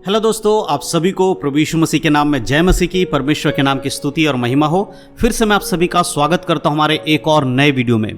Hello दोस्तों, आप सभी को प्रभु यीशु मसीह के नाम में जय मसीह की, परमेश्वर के नाम की स्तुति और महिमा हो। फिर से मैं आप सभी का स्वागत करता हूं हमारे एक और नए वीडियो में।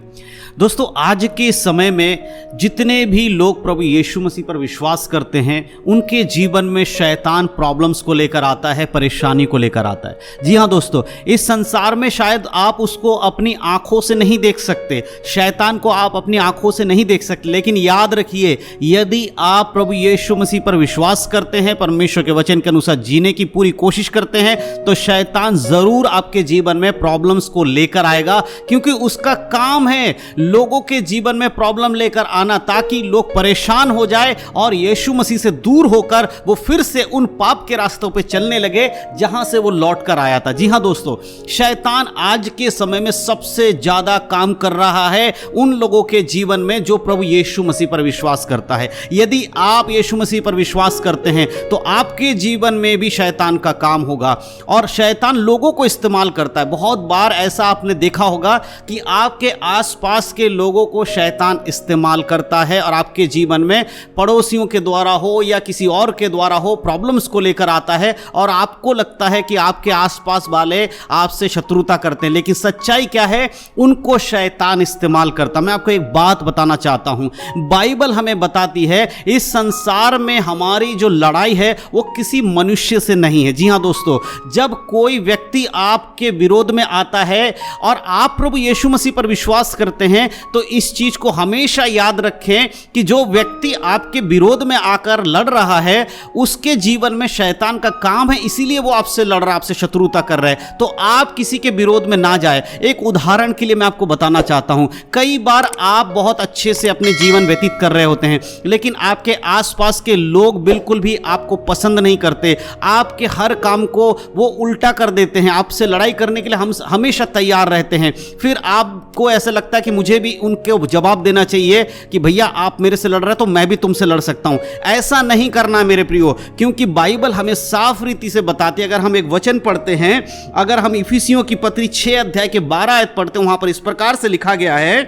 दोस्तों, आज के समय में जितने भी लोग प्रभु यीशु मसीह पर विश्वास करते हैं, उनके जीवन में शैतान प्रॉब्लम्स को लेकर आता है, परेशानी को लेकर आता है। जी हाँ दोस्तों, इस संसार में शायद आप उसको अपनी आंखों से नहीं देख सकते, शैतान को आप अपनी आंखों से नहीं देख सकते, लेकिन याद रखिए, यदि आप प्रभु यीशु मसीह पर विश्वास करते हैं, परमेश्वर के वचन के अनुसार जीने की पूरी कोशिश करते हैं, तो शैतान जरूर आपके जीवन में प्रॉब्लम्स को लेकर आएगा, क्योंकि उसका काम है लोगों के जीवन में प्रॉब्लम लेकर आना, ताकि लोग परेशान हो जाए और यीशु मसीह से दूर होकर वो फिर से उन पाप के रास्तों पे चलने लगे जहां से वो लौट कर आया था। जी हां दोस्तों, शैतान आज के समय में सबसे ज्यादा काम कर रहा है उन लोगों के जीवन में जो प्रभु यीशु मसीह पर विश्वास करता है। यदि आप यीशु मसीह पर विश्वास करते हैं तो आपके जीवन में भी शैतान का काम होगा, और शैतान लोगों को इस्तेमाल करता है। बहुत बार ऐसा आपने देखा होगा कि आपके आसपास के लोगों को शैतान इस्तेमाल करता है और आपके जीवन में पड़ोसियों के द्वारा हो या किसी और के द्वारा हो प्रॉब्लम्स को लेकर आता है, और आपको लगता है कि आपके आसपास वाले आपसे शत्रुता करते हैं, लेकिन सच्चाई क्या है, उनको शैतान इस्तेमाल करता। मैं आपको एक बात बताना चाहता हूं, बाइबल हमें बताती है इस संसार में हमारी जो लड़ाई है वो किसी मनुष्य से नहीं है। जी हां दोस्तों, जब कोई व्यक्ति आपके विरोध में आता है और आप प्रभु यीशु मसीह पर विश्वास करते हैं, तो इस चीज को हमेशा याद रखें कि जो व्यक्ति आपके विरोध में आकर लड़ रहा है, उसके जीवन में शैतान का काम है, इसीलिए वो आपसे लड़ रहा है, आपसे शत्रुता कर रहा है। तो आप किसी के विरोध में ना जाए। एक उदाहरण के लिए मैं आपको बताना चाहता हूं, कई बार आप बहुत अच्छे से अपने जीवन व्यतीत कर रहे होते हैं, लेकिन आपके आसपास के लोग बिल्कुल भी आपको पसंद नहीं करते, आपके हर काम को वो उल्टा कर देते हैं, आपसे लड़ाई करने के लिए हम हमेशा तैयार रहते हैं। फिर आपको ऐसा लगता है कि मुझे भी उनके जवाब देना चाहिए कि भैया आप मेरे से लड़ रहे हैं तो मैं भी तुमसे लड़ सकता हूं। ऐसा नहीं करना मेरे प्रियो, क्योंकि बाइबल हमें साफ रीति से बताती है। अगर हम एक वचन पढ़ते हैं, अगर हम इफिसियों की पत्री 6 अध्याय के 12 आयत पढ़ते हैं, वहां पर इस प्रकार से लिखा गया है,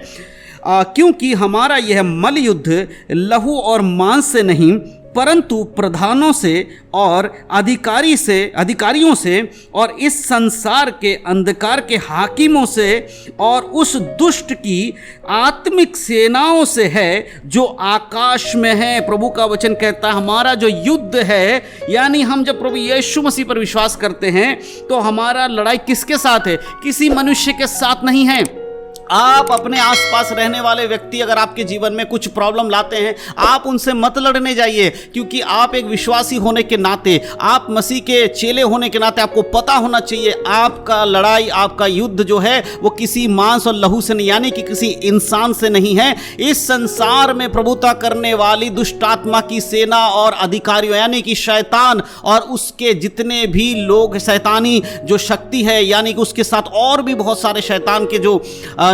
क्योंकि हमारा यह मल युद्ध लहू और मांस से नहीं, परंतु प्रधानों से और अधिकारियों से और इस संसार के अंधकार के हाकिमों से और उस दुष्ट की आत्मिक सेनाओं से है जो आकाश में है। प्रभु का वचन कहता है हमारा जो युद्ध है, यानी हम जब प्रभु यीशु मसीह पर विश्वास करते हैं तो हमारा लड़ाई किसके साथ है? किसी मनुष्य के साथ नहीं है। आप अपने आसपास रहने वाले व्यक्ति अगर आपके जीवन में कुछ प्रॉब्लम लाते हैं, आप उनसे मत लड़ने जाइए, क्योंकि आप एक विश्वासी होने के नाते, आप मसीह के चेले होने के नाते आपको पता होना चाहिए आपका लड़ाई, आपका युद्ध जो है वो किसी मांस और लहू से नहीं, यानी कि किसी इंसान से नहीं है। इस संसार में प्रभुता करने वाली दुष्ट आत्मा की सेना और अधिकारियों, यानी कि शैतान और उसके जितने भी लोग, शैतानी जो शक्ति है, यानी कि उसके साथ और भी बहुत सारे शैतान के जो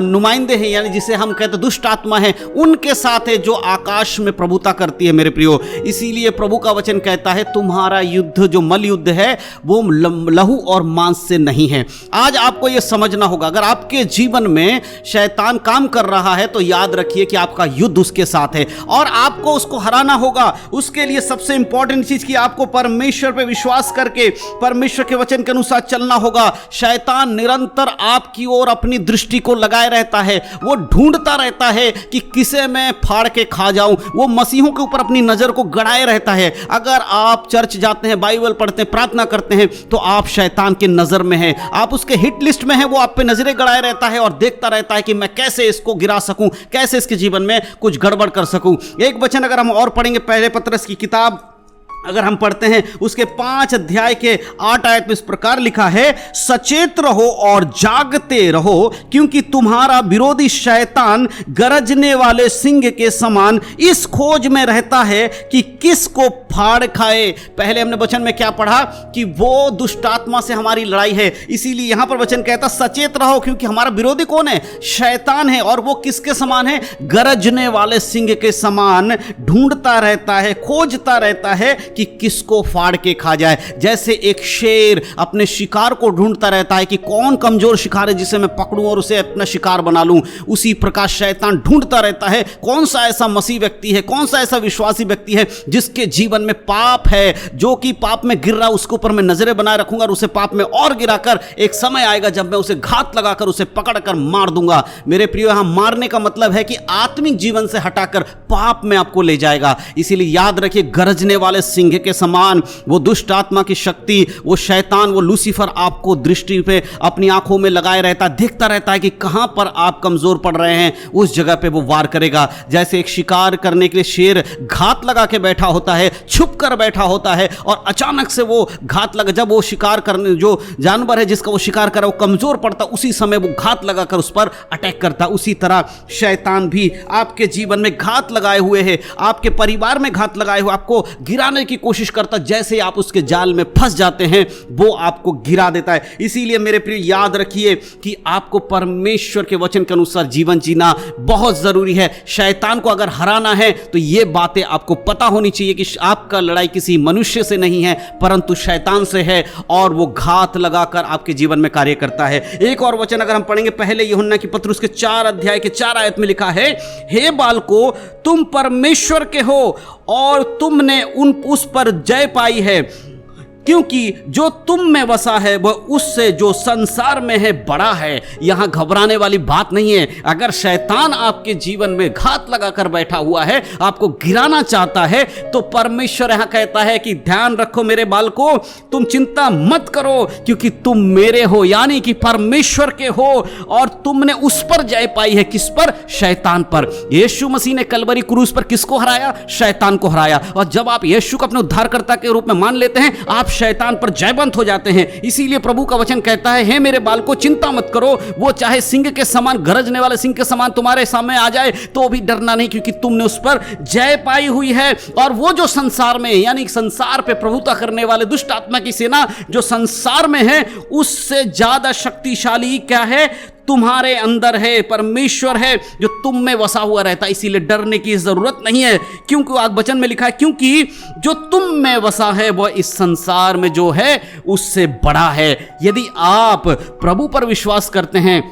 नुमाइंदे हैं, यानी जिसे हम कहते हैं दुष्ट आत्मा है, उनके साथ है जो आकाश में प्रभुता करती है मेरे प्रियो। इसीलिए प्रभु का वचन कहता है तुम्हारा युद्ध जो मल युद्ध है वो लहू और मांस से नहीं है। आज आपको यह समझना होगा, अगर आपके जीवन में शैतान काम कर रहा है तो याद रखिए कि आपका युद्ध उसके साथ है और आपको उसको हराना होगा। उसके लिए सबसे इंपॉर्टेंट चीज कि आपको परमेश्वर पे विश्वास करके परमेश्वर के वचन के अनुसार चलना होगा। शैतान निरंतर आपकी ओर अपनी दृष्टि को लगाए रहता है, वो ढूंढता रहता है कि किसे मैं फाड़ के खा जाऊं। वो मसीहों के ऊपर अपनी नजर को गड़ाए रहता है। अगर आप चर्च जाते हैं, बाइबल पढ़ते हैं, प्रार्थना करते हैं, तो आप शैतान की नजर में हैं, आप उसके हिट लिस्ट में हैं। वो आप पे नजरें गड़ाए रहता है और देखता रहता है कि मैं कैसे इसको गिरा सकूं, कैसे इसके जीवन में कुछ गड़बड़ कर सकूं। एक वचन अगर हम और पढ़ेंगे, पहले पत्रस की किताब अगर हम पढ़ते हैं, उसके 5 अध्याय के 8 आयत में इस प्रकार लिखा है, सचेत रहो और जागते रहो, क्योंकि तुम्हारा विरोधी शैतान गरजने वाले सिंह के समान इस खोज में रहता है कि किसको फाड़ खाए। पहले हमने वचन में क्या पढ़ा कि वो दुष्ट आत्मा से हमारी लड़ाई है, इसीलिए यहां पर वचन कहता सचेत रहो, क्योंकि हमारा विरोधी कौन है? शैतान है। और वो किसके समान है? गरजने वाले सिंह के समान ढूंढता रहता है, खोजता रहता है कि किसको फाड़ के खा जाए। जैसे एक शेर अपने शिकार को ढूंढता रहता है कि कौन कमजोर शिकार है जिसे मैं पकड़ूं और उसे अपना शिकार बना लूं, उसी प्रकार शैतान ढूंढता रहता है कौन सा ऐसा मसीह व्यक्ति है, कौन सा ऐसा विश्वासी व्यक्ति है जिसके जीवन में पाप है, जो कि पाप में गिर रहा, उसके ऊपर मैं नजरें बनाए रखूंगा और उसे पाप में और गिराकर एक समय आएगा जब मैं उसे घात लगाकर उसे पकड़कर मार दूंगा। मेरे प्रियो, यहां मारने का मतलब है कि आत्मिक जीवन से हटाकर पाप में आपको ले जाएगा। इसीलिए याद रखिए, गरजने वाले सिंह के समान वो दुष्ट आत्मा की शक्ति, वो शैतान, वो लूसीफर आपको दृष्टि पे अपनी आंखों में लगाए रहता, देखता रहता है कि कहां पर आप कमजोर पड़ रहे हैं, उस जगह पे वो वार करेगा। जैसे एक शिकार करने के लिए शेर घात लगा के बैठा होता है, छुप कर बैठा होता है और अचानक से वो घात लगा, जब वो शिकार करने, जो जानवर है जिसका वो शिकार कर रहा है वो कमजोर पड़ता, उसी समय वो घात लगाकर उस पर अटैक करता। उसी तरह शैतान भी आपके जीवन में घात लगाए हुए है, आपके परिवार में घात लगाए हुए, आपको गिराने की कोशिश करता। जैसे आप उसके जाल में फंस जाते हैं वो आपको गिरा देता है। इसीलिए मेरे प्रिय, याद रखिए कि आपको परमेश्वर के वचन के अनुसार जीवन जीना बहुत जरूरी है। शैतान को अगर हराना है तो ये बातें आपको पता होनी चाहिए कि आपका लड़ाई किसी मनुष्य से नहीं है परंतु शैतान से है और वो घात लगाकर आपके जीवन में कार्य करता है। एक और वचन अगर हम पढ़ेंगे, पहले यूहन्ना की पत्र उसके 4 अध्याय के 4 आयत में लिखा है, हे बालको, तुम परमेश्वर के हो और तुमने उस पर जय पाई है, क्योंकि जो तुम में बसा है वह उससे जो संसार में है बड़ा है। यहां घबराने वाली बात नहीं है। अगर शैतान आपके जीवन में घात लगाकर बैठा हुआ है, आपको गिराना चाहता है, तो परमेश्वर यहां कहता है कि ध्यान रखो मेरे बालको, तुम चिंता मत करो क्योंकि तुम मेरे हो, यानी कि परमेश्वर के हो और तुमने उस पर जय पाई है। किस पर? शैतान पर। यीशु मसीह ने कलवरी क्रूस पर किसको हराया? शैतान को हराया। और जब आप यीशु को अपने उद्धारकर्ता के रूप में मान लेते हैं, आप शैतान पर जयवंत हो जाते हैं। इसीलिए प्रभु का वचन कहता है, हे मेरे बालको, चिंता मत करो, वो चाहे सिंह के समान, गरजने वाले सिंह के समान तुम्हारे सामने आ जाए तो भी डरना नहीं, क्योंकि तुमने उस पर जय पाई हुई है। और वो जो संसार में, यानी संसार पे प्रभुता करने वाले दुष्ट आत्मा की सेना जो संसार में है, उससे ज्यादा शक्तिशाली क्या है? तुम्हारे अंदर है, परमेश्वर है जो तुम में वसा हुआ रहता है। इसीलिए डरने की जरूरत नहीं है, क्योंकि आग वचन में लिखा है, क्योंकि जो तुम में वसा है वह इस संसार में जो है उससे बड़ा है। यदि आप प्रभु पर विश्वास करते हैं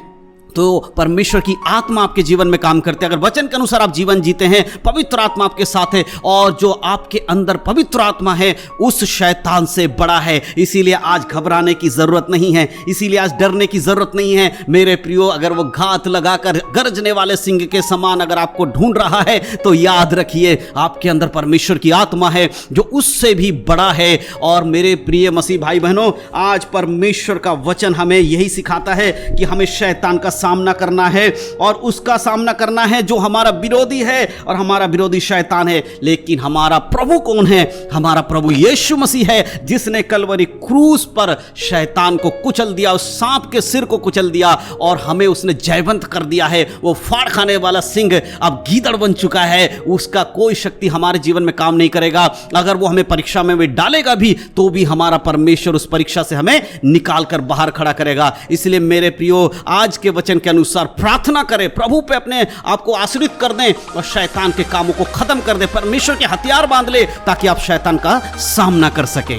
तो परमेश्वर की आत्मा आपके जीवन में काम करते हैं। अगर वचन के अनुसार आप जीवन जीते हैं, पवित्र आत्मा आपके साथ है और जो आपके अंदर पवित्र आत्मा है उस शैतान से बड़ा है। इसीलिए आज घबराने की जरूरत नहीं है, इसीलिए आज डरने की जरूरत नहीं है मेरे प्रियो। अगर वो घात लगाकर गरजने वाले सिंह के समान अगर आपको ढूंढ रहा है तो याद रखिए आपके अंदर परमेश्वर की आत्मा है जो उससे भी बड़ा है। और मेरे प्रिय मसीह भाई बहनों, आज परमेश्वर का वचन हमें यही सिखाता है कि हमें शैतान का सामना करना है और उसका सामना करना है जो हमारा विरोधी है, और हमारा विरोधी शैतान है। लेकिन हमारा प्रभु कौन है? हमारा प्रभु यीशु मसीह है, जिसने कलवरी क्रूस पर शैतान को कुचल दिया, उस सांप के सिर को कुचल दिया और हमें उसने जयवंत कर दिया है। वो फाड़ खाने वाला सिंह अब गीदड़ बन चुका है, उसका कोई शक्ति हमारे जीवन में काम नहीं करेगा। अगर वो हमें परीक्षा में डालेगा भी तो भी हमारा परमेश्वर उस परीक्षा से हमें निकाल कर बाहर खड़ा करेगा। इसलिए मेरे प्रियो, आज के वचन के अनुसार प्रार्थना करें, प्रभु पे अपने आप को आश्रित कर दें और शैतान के कामों को खत्म कर दें, परमेश्वर के हथियार बांध ले ताकि आप शैतान का सामना कर सकें।